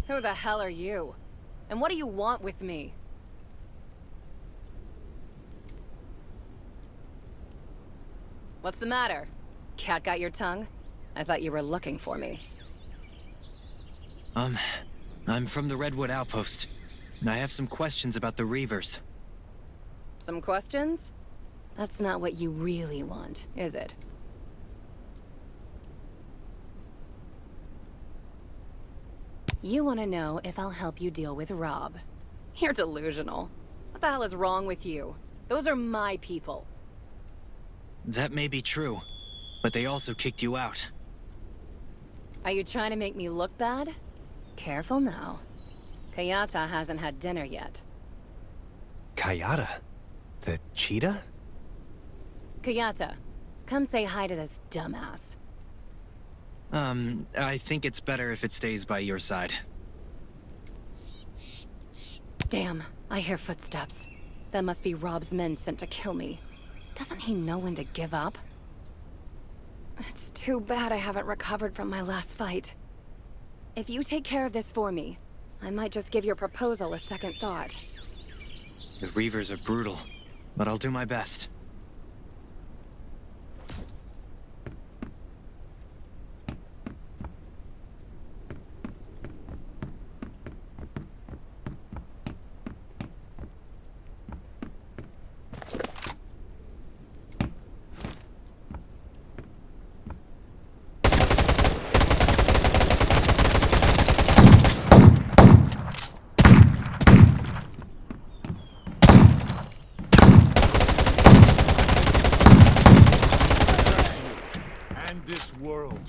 Who the hell are you? And what do you want with me? What's the matter? Cat got your tongue? I thought you were looking for me. I'm from the Redwood Outpost, and I have some questions about the Reavers. Some questions? That's not what you really want, is it? You want to know if I'll help you deal with Rob. You're delusional. What the hell is wrong with you? Those are my people. That may be true, but they also kicked you out. Are you trying to make me look bad? Careful now. Kayata hasn't had dinner yet. Kayata? The cheetah? Kayata, come say hi to this dumbass. I think it's better if it stays by your side. Damn, I hear footsteps. That must be Rob's men sent to kill me. Doesn't he know when to give up? It's too bad I haven't recovered from my last fight. If you take care of this for me, I might just give your proposal a second thought. The Reavers are brutal, but I'll do my best. This world.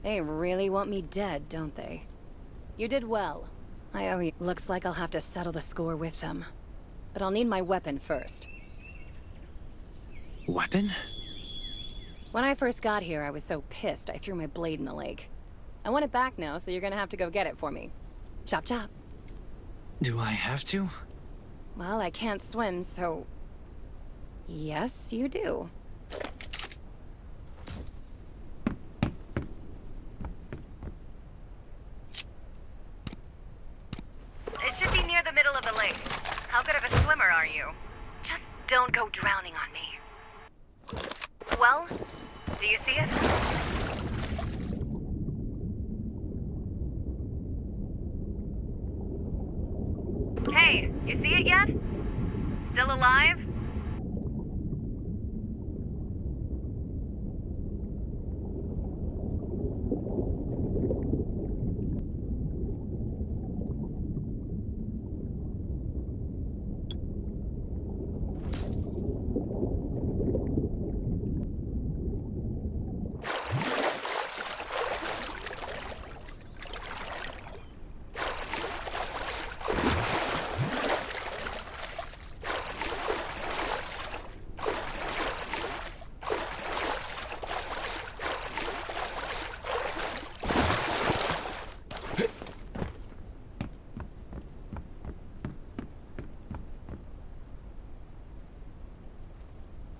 They really want me dead, don't they? You did well. I owe you. Looks like I'll have to settle the score with them. But I'll need my weapon first. Weapon? When I first got here, I was so pissed I threw my blade in the lake. I want it back now, so you're gonna have to go get it for me. Chop chop. Do I have to? Well, I can't swim, so... Yes, you do. It should be near the middle of the lake. How good of a swimmer are you? Just don't go drowning on me. Well, do you see it? Hey, you see it yet? Still alive?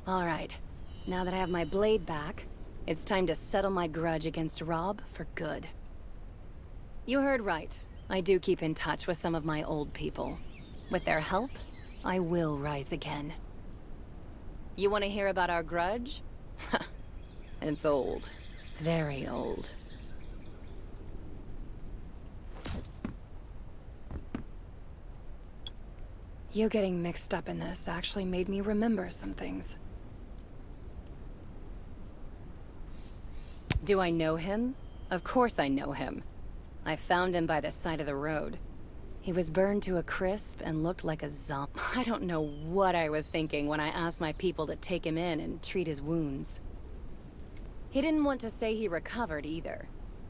All right. Now that I have my blade back, it's time to settle my grudge against Rob for good. You heard right. I do keep in touch with some of my old people. With their help, I will rise again. You want to hear about our grudge? It's old. Very old. You getting mixed up in this actually made me remember some things. Do I know him? Of course I know him. I found him by the side of the road. He was burned to a crisp and looked like a zombie. I don't know what I was thinking when I asked my people to take him in and treat his wounds. He didn't want to say he recovered either.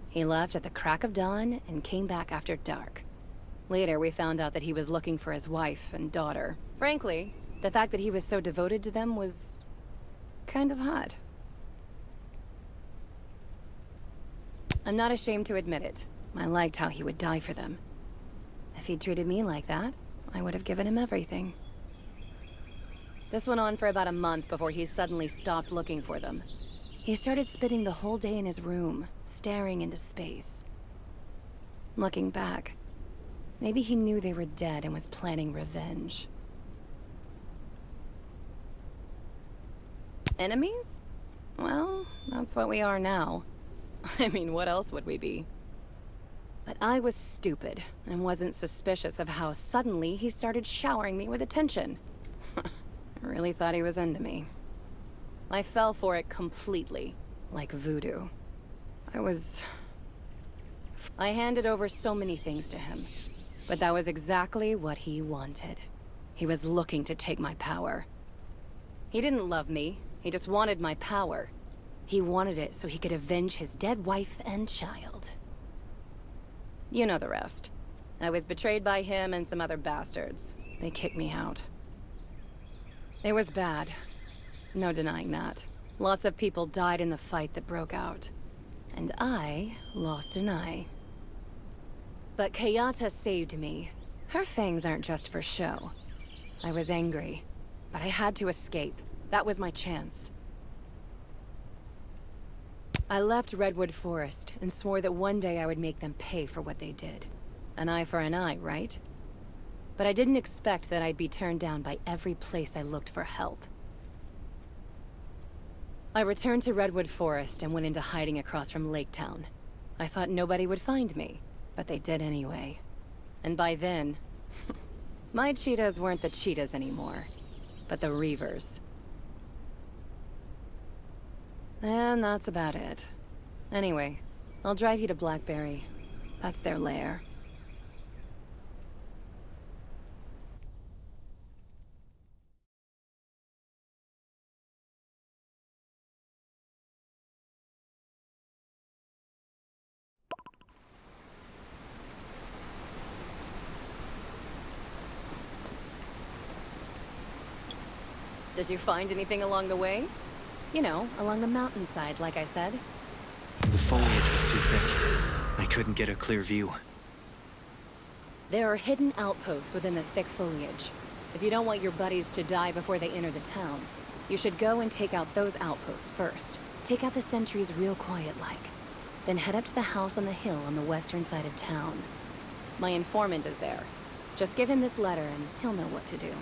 He left at the crack of dawn and came back after dark. Later, we found out that he was looking for his wife and daughter. Frankly, the fact that he was so devoted to them was kind of hot. I'm not ashamed to admit it. I liked how he would die for them. If he'd treated me like that, I would have given him everything. This went on for about a month before he suddenly stopped looking for them. He started spending the whole day in his room, staring into space. Looking back, maybe he knew they were dead and was planning revenge. Enemies? Well, that's what we are now. I mean, what else would we be? But I was stupid and wasn't suspicious of how suddenly he started showering me with attention. I really thought he was into me. I fell for it completely, like voodoo. I handed over so many things to him, but that was exactly what he wanted. He was looking to take my power. He didn't love me, he just wanted my power. He wanted it so he could avenge his dead wife and child. You know the rest. I was betrayed by him and some other bastards. They kicked me out. It was bad. No denying that. Lots of people died in the fight that broke out. And I lost an eye. But Kayata saved me. Her fangs aren't just for show. I was angry, but I had to escape. That was my chance. I left Redwood Forest and swore that one day I would make them pay for what they did. An eye for an eye, right? But I didn't expect that I'd be turned down by every place I looked for help. I returned to Redwood Forest and went into hiding across from Lake Town. I thought nobody would find me, but they did anyway. And by then, my cheetahs weren't the cheetahs anymore, but the Reavers. And that's about it. Anyway, I'll drive you to Blackberry. That's their lair. Did you find anything along the way? You know, along the mountainside, like I said. The foliage was too thick. I couldn't get a clear view. There are hidden outposts within the thick foliage. If you don't want your buddies to die before they enter the town, you should go and take out those outposts first. Take out the sentries real quiet-like. Then head up to the house on the hill on the western side of town. My informant is there. Just give him this letter and he'll know what to do.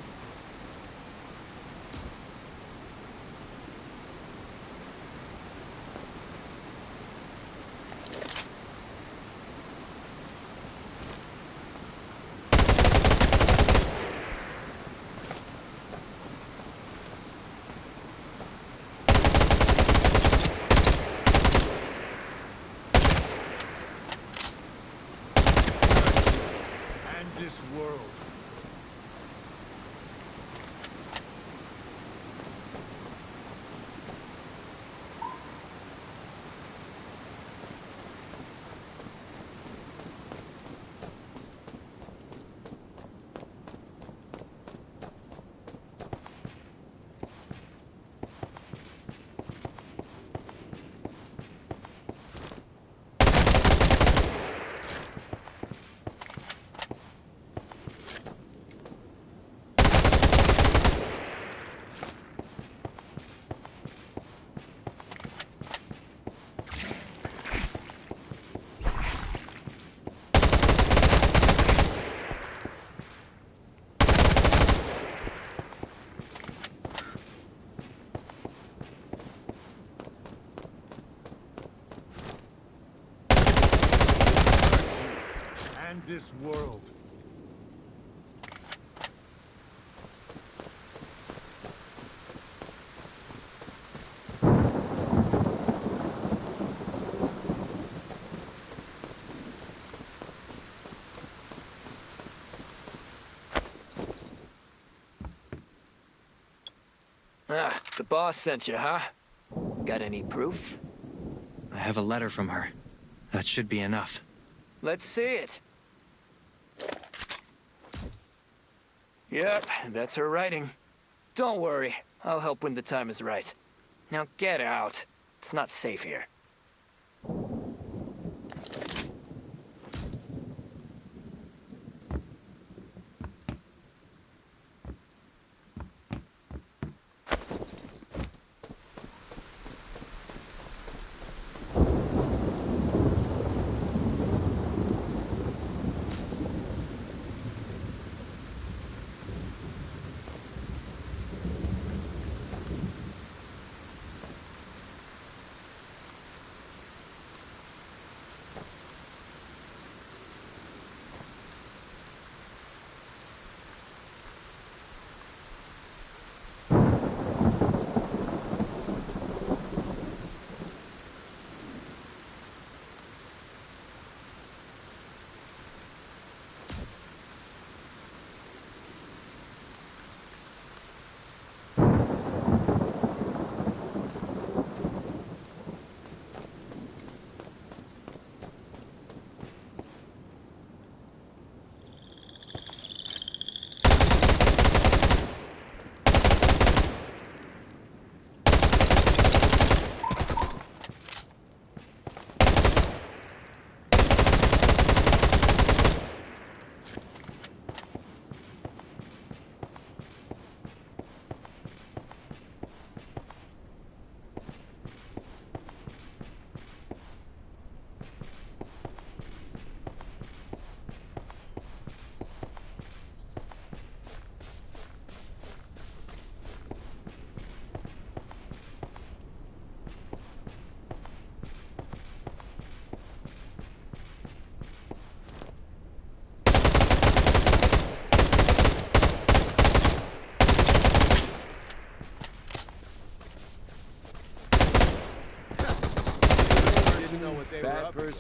This world. And this world. Ah, the boss sent you, huh? Got any proof? I have a letter from her. That should be enough. Let's see it. Yep, that's her writing. Don't worry, I'll help when the time is right. Now get out. It's not safe here.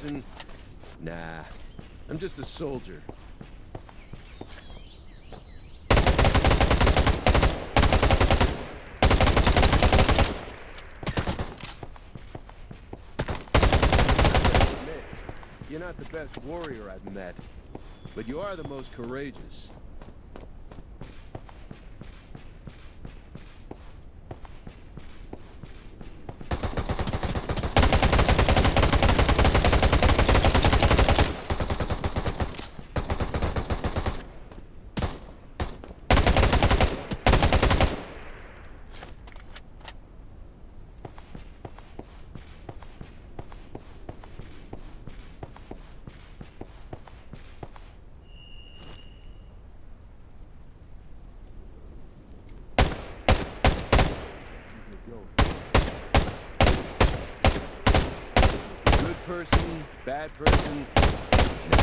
person? Nah, I'm just a soldier. You're not the best warrior I've met, but you are the most courageous. Good person, bad person? Nah,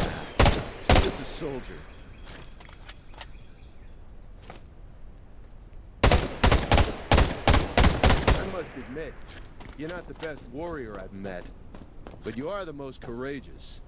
I'm just a soldier. I must admit, you're not the best warrior I've met, but you are the most courageous.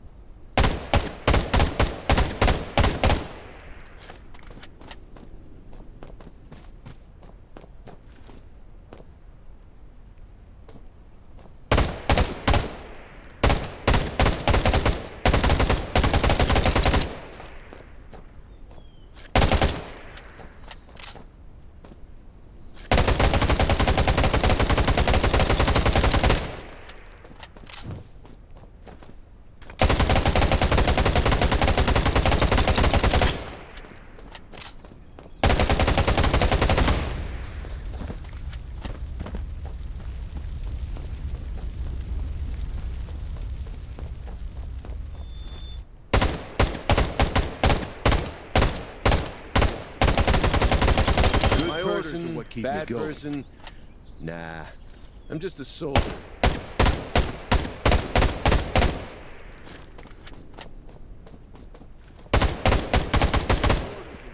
Bad person? Nah, I'm just a soldier.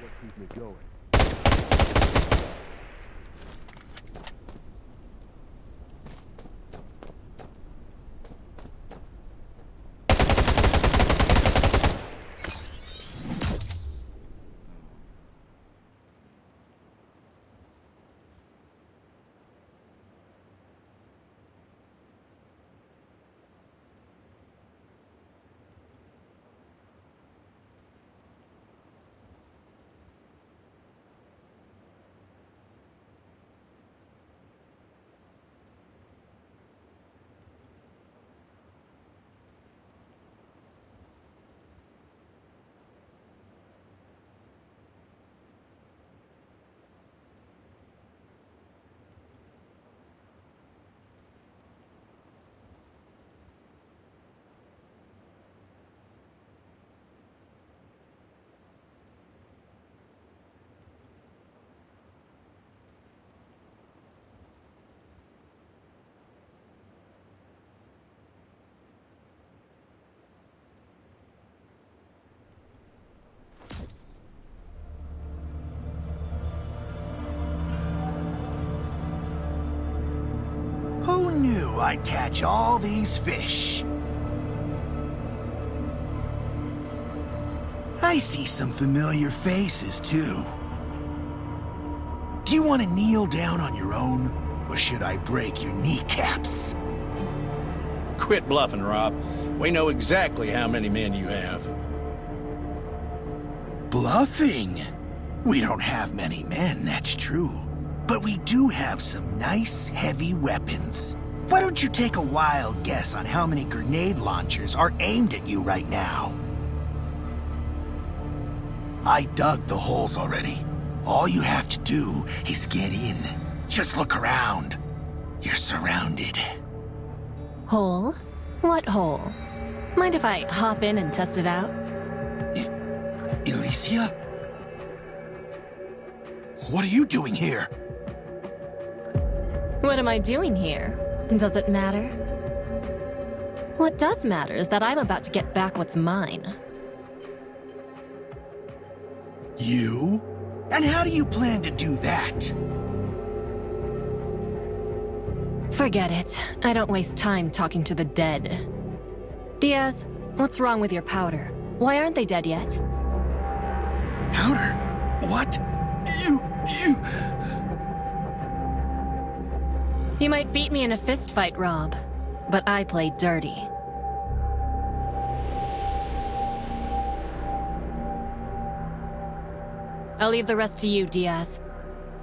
What keeps me going? Who knew I'd catch all these fish? I see some familiar faces, too. Do you want to kneel down on your own, or should I break your kneecaps? Quit bluffing, Rob. We know exactly how many men you have. Bluffing? We don't have many men, that's true. But we do have some nice, heavy weapons. Why don't you take a wild guess on how many grenade launchers are aimed at you right now? I dug the holes already. All you have to do is get in. Just look around. You're surrounded. Hole? What hole? Mind if I hop in and test it out? Alicia? What are you doing here? What am I doing here? Does it matter? What does matter is that I'm about to get back what's mine. You? And how do you plan to do that? Forget it. I don't waste time talking to the dead. Diaz, what's wrong with your powder? Why aren't they dead yet? Powder? What? You... You might beat me in a fist fight, Rob, but I play dirty. I'll leave the rest to you, Diaz.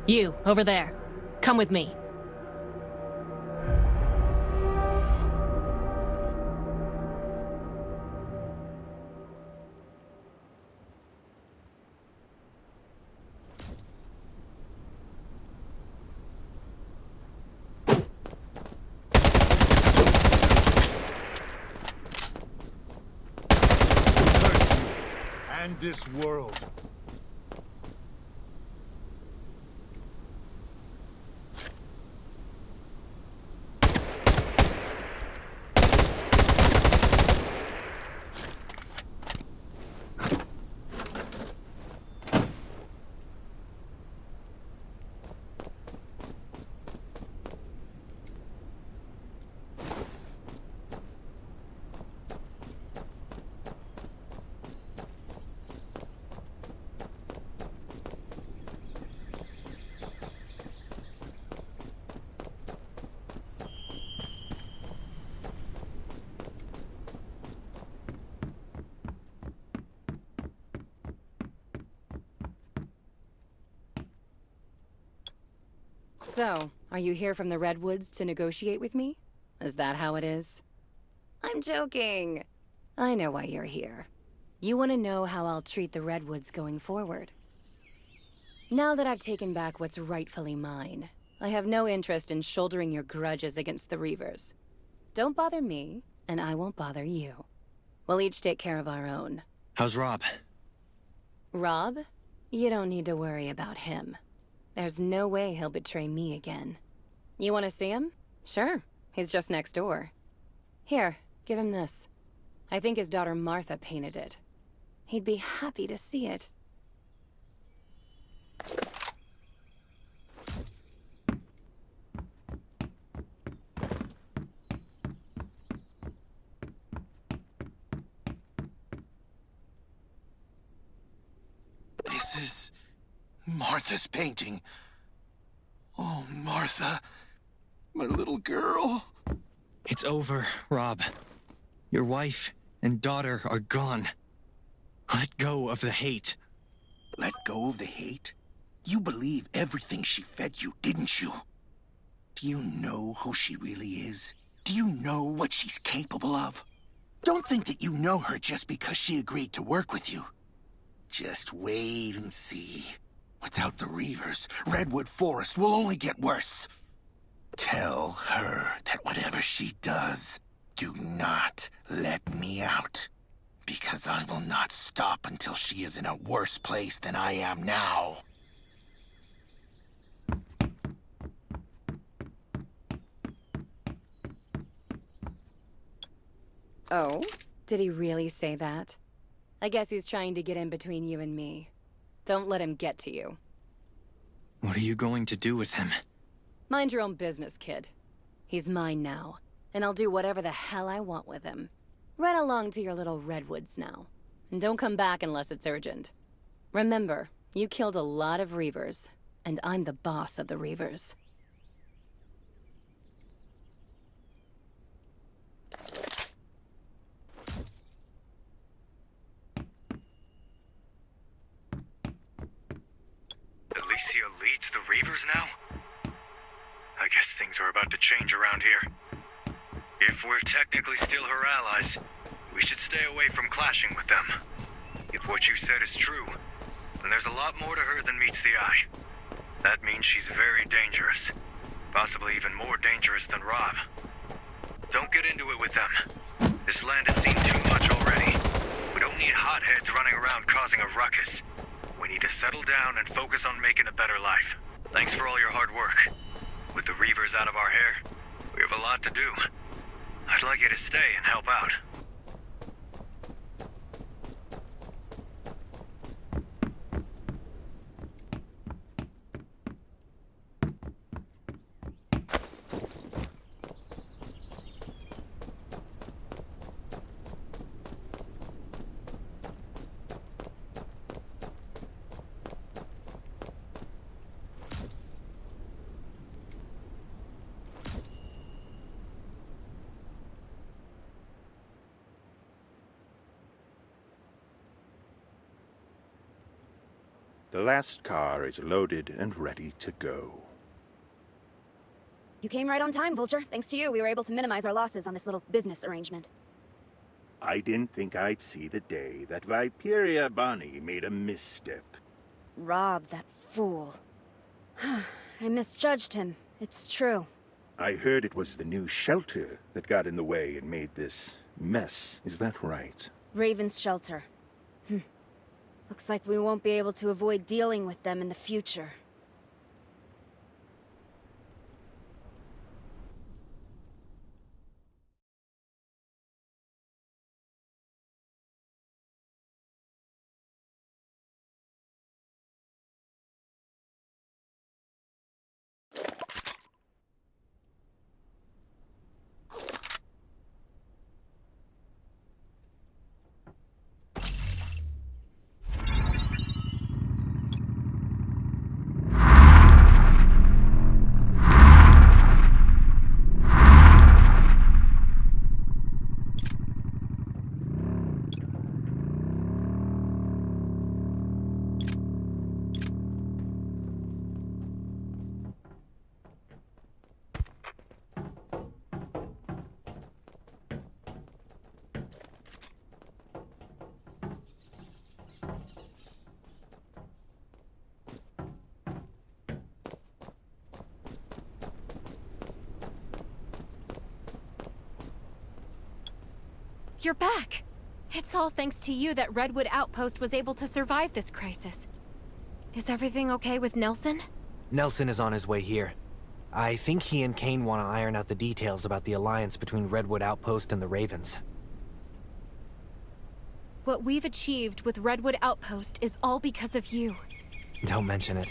You, over there. Come with me. And this world. So, are you here from the Redwoods to negotiate with me? Is that how it is? I'm joking. I know why you're here. You want to know how I'll treat the Redwoods going forward. Now that I've taken back what's rightfully mine, I have no interest in shouldering your grudges against the Reavers. Don't bother me, and I won't bother you. We'll each take care of our own. How's Rob? Rob? You don't need to worry about him. There's no way he'll betray me again. You want to see him? Sure. He's just next door. Here, give him this. I think his daughter Martha painted it. He'd be happy to see it. This is Martha's painting. Oh, Martha, my little girl. It's over, Rob. Your wife and daughter are gone. Let go of the hate. Let go of the hate? You believe everything she fed you, didn't you? Do you know who she really is? Do you know what she's capable of? Don't think that you know her just because she agreed to work with you. Just wait and see. Without the Reavers, Redwood Forest will only get worse. Tell her that whatever she does, do not let me out. Because I will not stop until she is in a worse place than I am now. Oh? Did he really say that? I guess he's trying to get in between you and me. Don't let him get to you. What are you going to do with him? Mind your own business, kid. He's mine now, and I'll do whatever the hell I want with him. Run along to your little redwoods now. And don't come back unless it's urgent. Remember, you killed a lot of Reavers, and I'm the boss of the Reavers. Alicia leads the Reavers now? I guess things are about to change around here. If we're technically still her allies, we should stay away from clashing with them. If what you said is true, then there's a lot more to her than meets the eye. That means she's very dangerous. Possibly even more dangerous than Rob. Don't get into it with them. This land has seen too much already. We don't need hotheads running around causing a ruckus. We need to settle down and focus on making a better life. Thanks for all your hard work. With the Reavers out of our hair, we have a lot to do. I'd like you to stay and help out. The last car is loaded and ready to go. You came right on time, Vulture. Thanks to you, we were able to minimize our losses on this little business arrangement. I didn't think I'd see the day that Viperia Bonnie made a misstep. Rob, that fool. I misjudged him. It's true. I heard it was the new shelter that got in the way and made this mess. Is that right? Raven's shelter. Looks like we won't be able to avoid dealing with them in the future. You're back! It's all thanks to you that Redwood Outpost was able to survive this crisis. Is everything okay with Nelson? Nelson is on his way here. I think he and Kane want to iron out the details about the alliance between Redwood Outpost and the Ravens. What we've achieved with Redwood Outpost is all because of you. Don't mention it.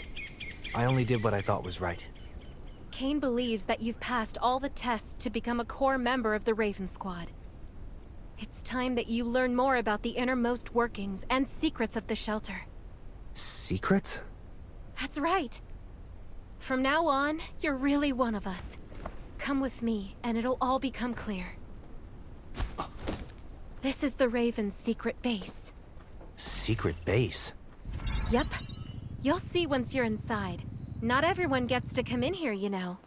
I only did what I thought was right. Kane believes that you've passed all the tests to become a core member of the Raven Squad. It's time that you learn more about the innermost workings and secrets of the shelter. Secrets? That's right. From now on, you're really one of us. Come with me, and it'll all become clear. This is the Raven's secret base. Secret base? Yep. You'll see once you're inside. Not everyone gets to come in here, you know.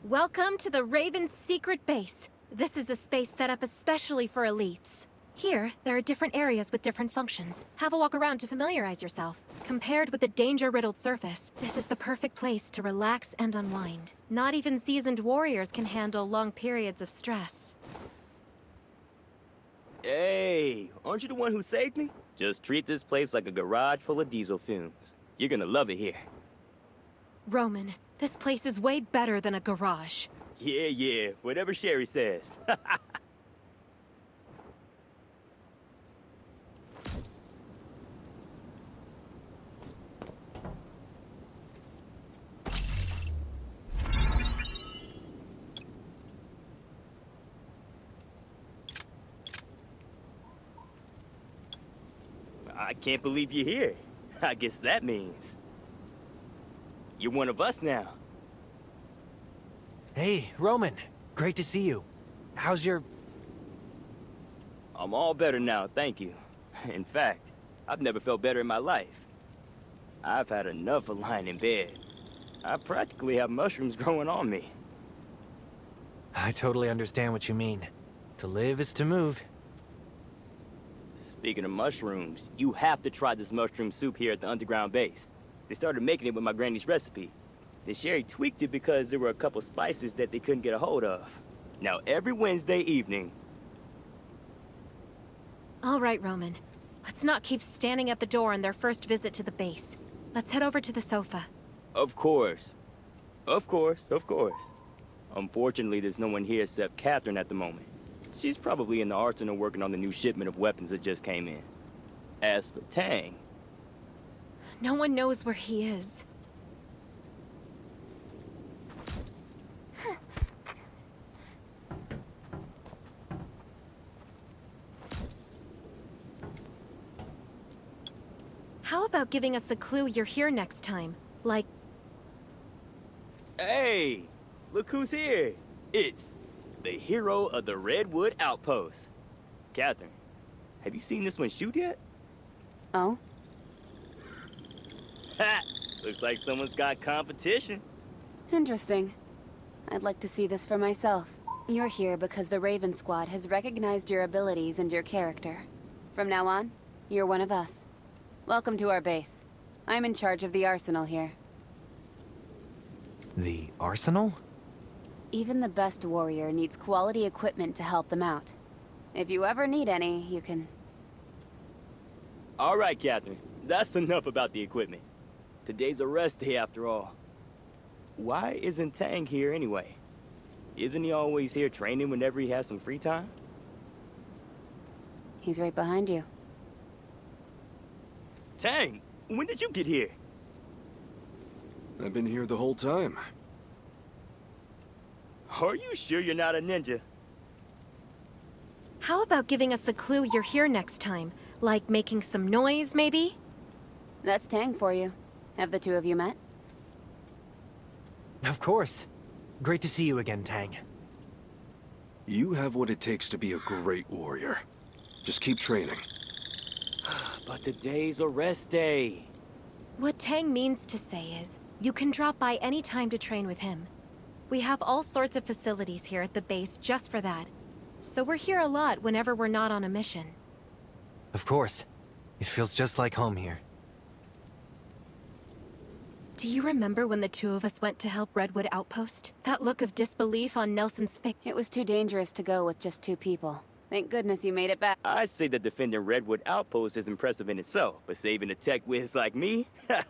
Welcome to the Raven's secret base. This is a space set up especially for elites. Here, there are different areas with different functions. Have a walk around to familiarize yourself. Compared with the danger-riddled surface, this is the perfect place to relax and unwind. Not even seasoned warriors can handle long periods of stress. Hey, aren't you the one who saved me? Just treat this place like a garage full of diesel fumes. You're gonna love it here. Roman, this place is way better than a garage. Yeah, whatever Sherry says. I can't believe you're here. I guess that means you're one of us now. Hey, Roman. Great to see you. How's your... I'm all better now, thank you. In fact, I've never felt better in my life. I've had enough of lying in bed. I practically have mushrooms growing on me. I totally understand what you mean. To live is to move. Speaking of mushrooms, you have to try this mushroom soup here at the underground base. They started making it with my granny's recipe. The Sherry tweaked it because there were a couple spices that they couldn't get a hold of. Now, every Wednesday evening... All right, Roman. Let's not keep standing at the door on their first visit to the base. Let's head over to the sofa. Of course. Of course. Unfortunately, there's no one here except Catherine at the moment. She's probably in the arsenal working on the new shipment of weapons that just came in. As for Tang... No one knows where he is. about giving us a clue you're here next time? Like... Hey! Look who's here! It's the hero of the Redwood Outpost. Catherine, have you seen this one shoot yet? Oh? Ha! Looks like someone's got competition. Interesting. I'd like to see this for myself. You're here because the Raven Squad has recognized your abilities and your character. From now on, you're one of us. Welcome to our base. I'm in charge of the arsenal here. The arsenal? Even the best warrior needs quality equipment to help them out. If you ever need any, you can... All right, Catherine. That's enough about the equipment. Today's a rest day after all. Why isn't Tang here anyway? Isn't he always here training whenever he has some free time? He's right behind you. Tang, when did you get here? I've been here the whole time. Are you sure you're not a ninja? How about giving us a clue you're here next time? Like making some noise, maybe? That's Tang for you. Have the two of you met? Of course. Great to see you again, Tang. You have what it takes to be a great warrior. Just keep training. But today's a rest day. What Tang means to say is, you can drop by any time to train with him. We have all sorts of facilities here at the base just for that. So we're here a lot whenever we're not on a mission. Of course. It feels just like home here. Do you remember when the two of us went to help Redwood Outpost? That look of disbelief on Nelson's face. It was too dangerous to go with just two people. Thank goodness you made it back. I'd say that defending Redwood Outpost is impressive in itself, but saving a tech whiz like me?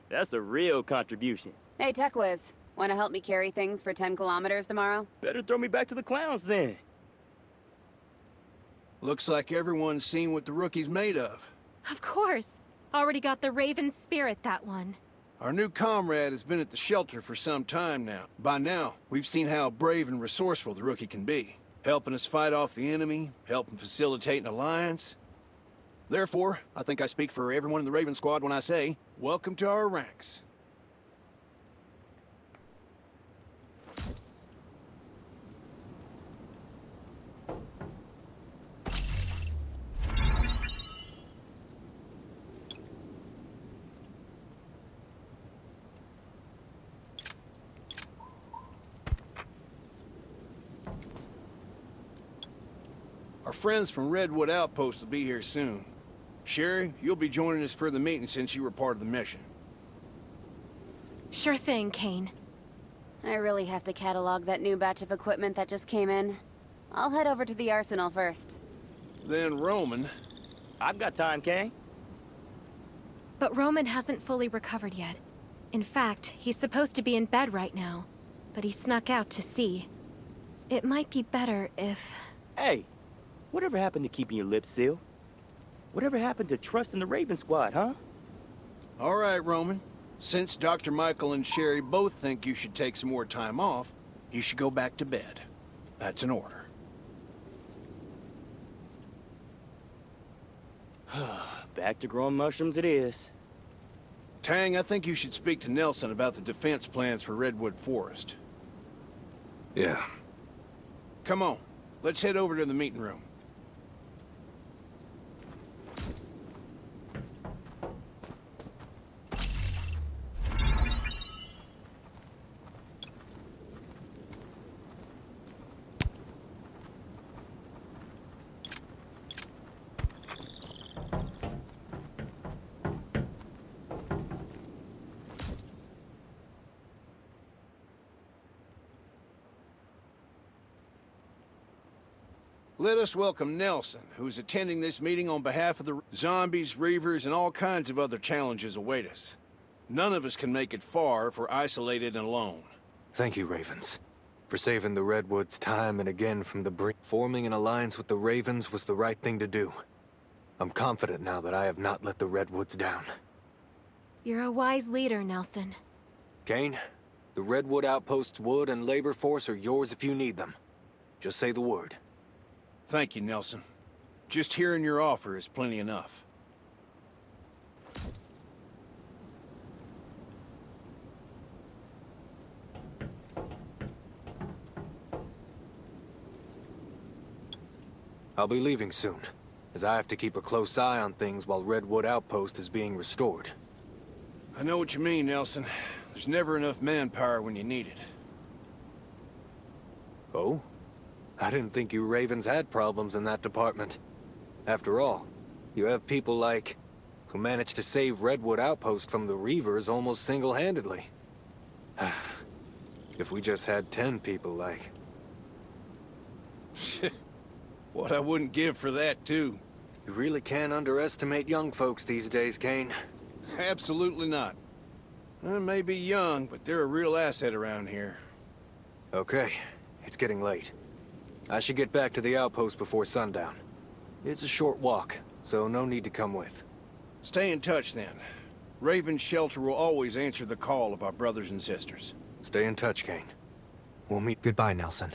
That's a real contribution. Hey, Tech Whiz. Want to help me carry things for 10 kilometers tomorrow? Better throw me back to the clowns then. Looks like everyone's seen what the rookie's made of. Of course. Already got the Raven spirit, that one. Our new comrade has been at the shelter for some time now. By now, we've seen how brave and resourceful the rookie can be. Helping us fight off the enemy, helping facilitate an alliance. Therefore, I think I speak for everyone in the Raven Squad when I say, welcome to our ranks. Our friends from Redwood Outpost will be here soon. Sherry, you'll be joining us for the meeting since you were part of the mission. Sure thing, Kane. I really have to catalog that new batch of equipment that just came in. I'll head over to the arsenal first. Then Roman... I've got time, Kane. But Roman hasn't fully recovered yet. In fact, he's supposed to be in bed right now, but he snuck out to see. It might be better if... Hey! Whatever happened to keeping your lips sealed? Whatever happened to trusting the Raven Squad, huh? All right, Roman. Since Dr. Michael and Sherry both think you should take some more time off, you should go back to bed. That's an order. Back to growing mushrooms it is. Tang, I think you should speak to Nelson about the defense plans for Redwood Forest. Yeah. Come on. Let's head over to the meeting room. Let us welcome Nelson, who's attending this meeting on behalf of the zombies, reavers, and all kinds of other challenges await us. None of us can make it far if we're isolated and alone. Thank you, Ravens, for saving the Redwoods time and again from the brink. Forming an alliance with the Ravens was the right thing to do. I'm confident now that I have not let the Redwoods down. You're a wise leader, Nelson. Kane, the Redwood Outpost's wood and labor force are yours if you need them. Just say the word. Thank you, Nelson. Just hearing your offer is plenty enough. I'll be leaving soon, as I have to keep a close eye on things while Redwood Outpost is being restored. I know what you mean, Nelson. There's never enough manpower when you need it. Oh? I didn't think you Ravens had problems in that department. After all, you have people like... who managed to save Redwood Outpost from the Reavers almost single-handedly. If we just had 10 people like... What I wouldn't give for that, too. You really can't underestimate young folks these days, Kane. Absolutely not. They may be young, but they're a real asset around here. Okay, it's getting late. I should get back to the outpost before sundown. It's a short walk, so no need to come with. Stay in touch, then. Raven's shelter will always answer the call of our brothers and sisters. Stay in touch, Kane. We'll meet... Goodbye, Nelson.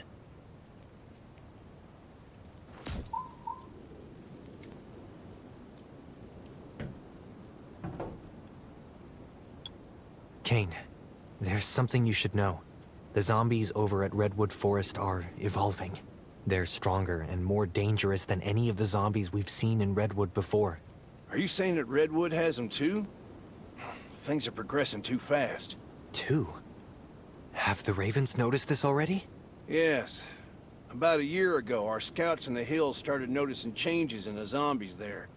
Kane, there's something you should know. The zombies over at Redwood Forest are evolving. They're stronger and more dangerous than any of the zombies we've seen in Redwood before. Are you saying that Redwood has them too? Things are progressing too fast. Two? Have the Ravens noticed this already? Yes. About a year ago, our scouts in the hills started noticing changes in the zombies there.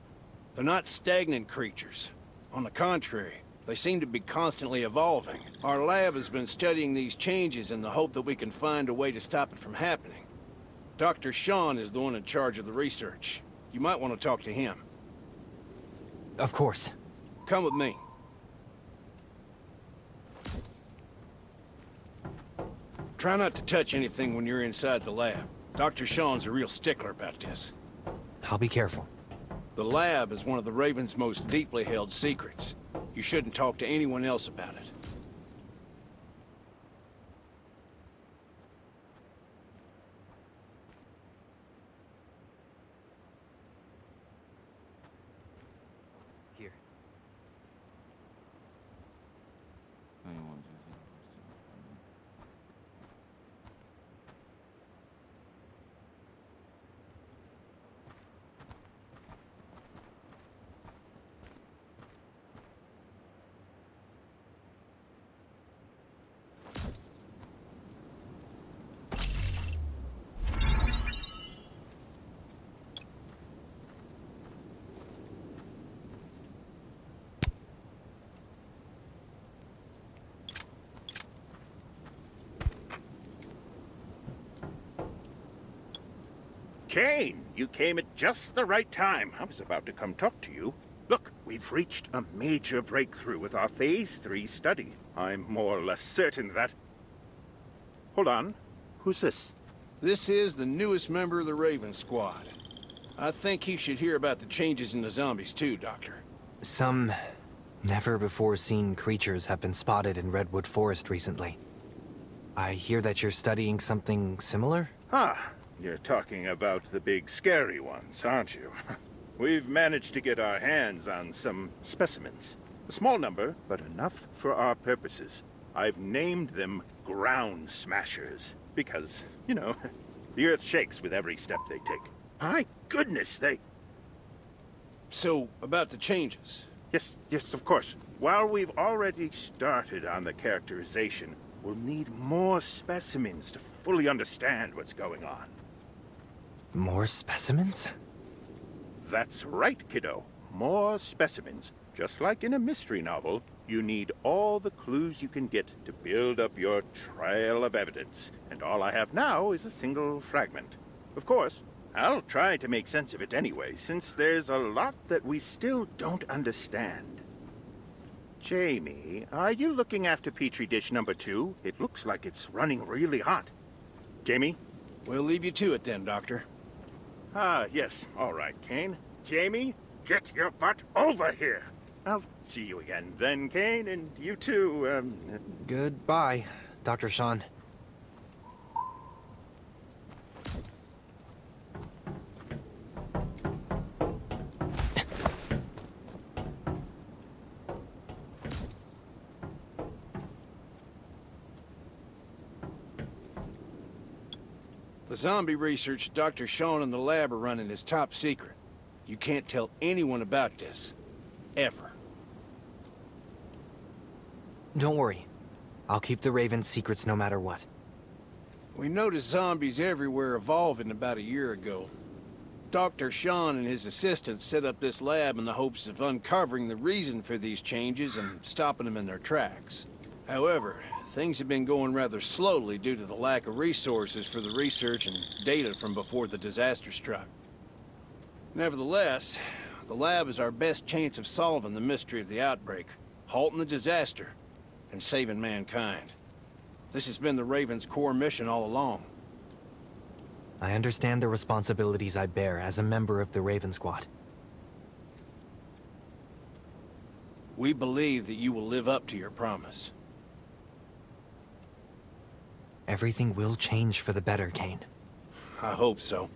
They're not stagnant creatures. On the contrary, they seem to be constantly evolving. Our lab has been studying these changes in the hope that we can find a way to stop it from happening. Dr. Sean is the one in charge of the research. You might want to talk to him. Of course. Come with me. Try not to touch anything when you're inside the lab. Dr. Sean's a real stickler about this. I'll be careful. The lab is one of the Raven's most deeply held secrets. You shouldn't talk to anyone else about it. Here. Kane, you came at just the right time. I was about to come talk to you. Look, we've reached a major breakthrough with our Phase 3 study. I'm more or less certain that... Hold on. Who's this? This is the newest member of the Raven Squad. I think he should hear about the changes in the zombies too, Doctor. Some never-before-seen creatures have been spotted in Redwood Forest recently. I hear that you're studying something similar? Ah, you're talking about the big scary ones, aren't you? We've managed to get our hands on some specimens. A small number, but enough for our purposes. I've named them ground smashers because, you know, the earth shakes with every step they take. My goodness, they... So, about the changes? Yes, of course. While we've already started on the characterization, we'll need more specimens to fully understand what's going on. More specimens? That's right, kiddo. More specimens. Just like in a mystery novel, you need all the clues you can get to build up your trail of evidence. And all I have now is a single fragment. Of course, I'll try to make sense of it anyway, since there's a lot that we still don't understand. Jamie, are you looking after Petri dish number 2? It looks like it's running really hot. Jamie? We'll leave you to it then, Doctor. Ah, yes. All right, Kane. Jamie, get your butt over here. I'll see you again then, Kane, and you too, Goodbye, Dr. Sean. The zombie research Dr. Sean and the lab are running is top secret. You can't tell anyone about this. Ever. Don't worry. I'll keep the Raven's secrets no matter what. We noticed zombies everywhere evolving about a year ago. Dr. Sean and his assistants set up this lab in the hopes of uncovering the reason for these changes and stopping them in their tracks. However, things have been going rather slowly due to the lack of resources for the research and data from before the disaster struck. Nevertheless, the lab is our best chance of solving the mystery of the outbreak, halting the disaster, and saving mankind. This has been the Raven's core mission all along. I understand the responsibilities I bear as a member of the Raven Squad. We believe that you will live up to your promise. Everything will change for the better, Kane. I hope so.